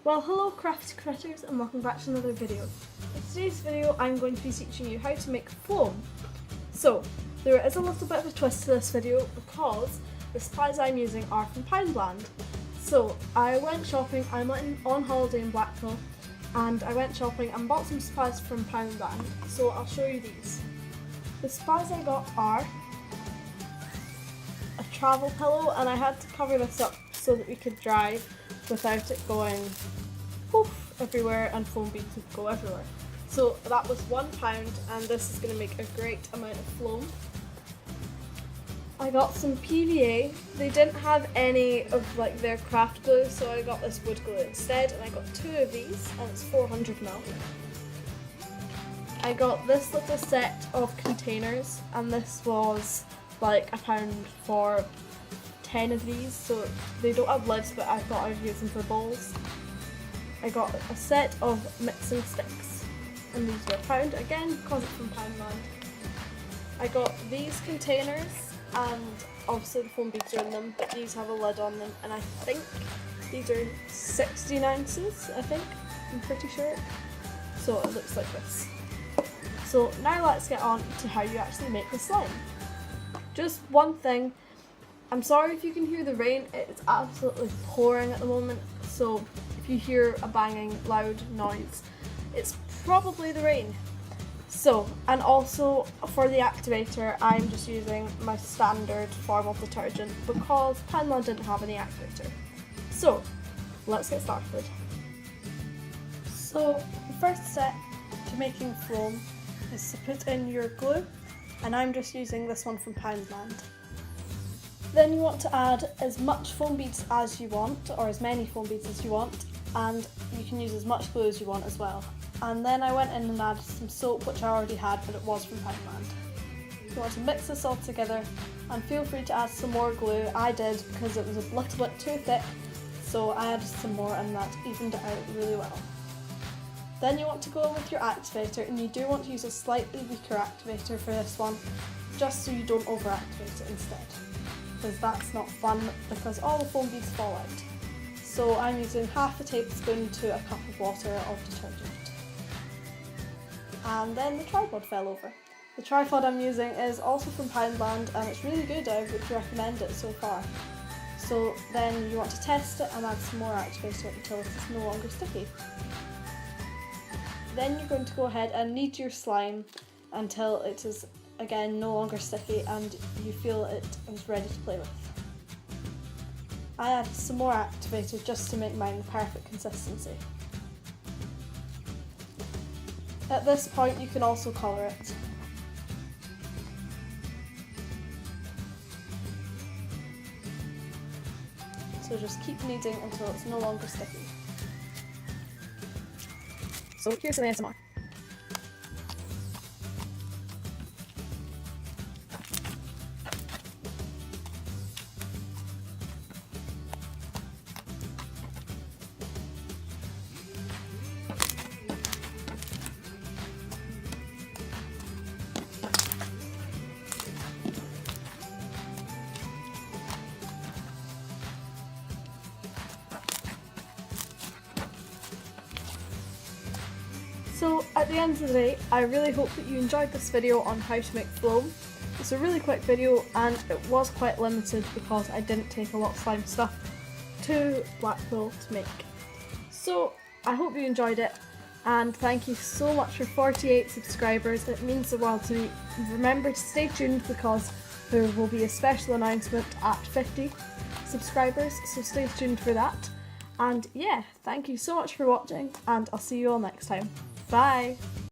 Well, hello crafty critters and welcome back to another video. In today's video I'm going to be teaching you how to make foam. So, there is a little bit of a twist to this video because the supplies I'm using are from Poundland. So, I went shopping, I'm on holiday in Blackpool and I went shopping and bought some supplies from Poundland, so I'll show you these. The supplies I got are a travel pillow, and I had to cover this up so that we could drive without it going poof everywhere and foam beads would go everywhere. So that was £1 and this is going to make a great amount of foam. I got some PVA. They didn't have any of their craft glue, so I got this wood glue instead, and I got 2 of these and it's 400ml. I got this little set of containers and this was like £1 for 10 of these, so they don't have lids but I thought I'd use them for bowls. I got a set of mixing sticks and these were £1 again because it's from Poundland. I got these containers and obviously the foam beads are in them, but these have a lid on them and I think these are 16 ounces, I'm pretty sure. So it looks like this. So now let's get on to how you actually make the slime. Just one thing, I'm sorry if you can hear the rain, it's absolutely pouring at the moment, so if you hear a banging loud noise, it's probably the rain. So, and also for the activator, I'm just using my standard formal detergent because Poundland didn't have any activator. So, let's get started. So, the first step to making foam is to put in your glue, and I'm just using this one from Poundland. Then you want to add as much foam beads as you want, or as many foam beads as you want, and you can use as much glue as you want as well. And then I went in and added some soap, which I already had, but it was from Poundland. You want to mix this all together, and feel free to add some more glue. I did because it was a little bit too thick, so I added some more and that evened it out really well. Then you want to go in with your activator, and you do want to use a slightly weaker activator for this one, just so you don't over-activate it instead, because that's not fun because all the foam beads fall out. So I'm using half a tablespoon to a cup of water of detergent. And then the tripod fell over. The tripod I'm using is also from Poundland and it's really good, I would recommend it so far. So then you want to test it and add some more activator until it's no longer sticky. Then you're going to go ahead and knead your slime until it is again no longer sticky and you feel it is ready to play with. I added some more activator just to make mine the perfect consistency. At this point you can also colour it. So just keep kneading until it's no longer sticky. So here's some ASMR. So at the end of the day, I really hope that you enjoyed this video on how to make foam. It's a really quick video and it was quite limited because I didn't take a lot of slime stuff to Blackpool to make. So I hope you enjoyed it and thank you so much for 48 subscribers, it means the world to me. Remember to stay tuned because there will be a special announcement at 50 subscribers, so stay tuned for that. And yeah, thank you so much for watching and I'll see you all next time. Bye!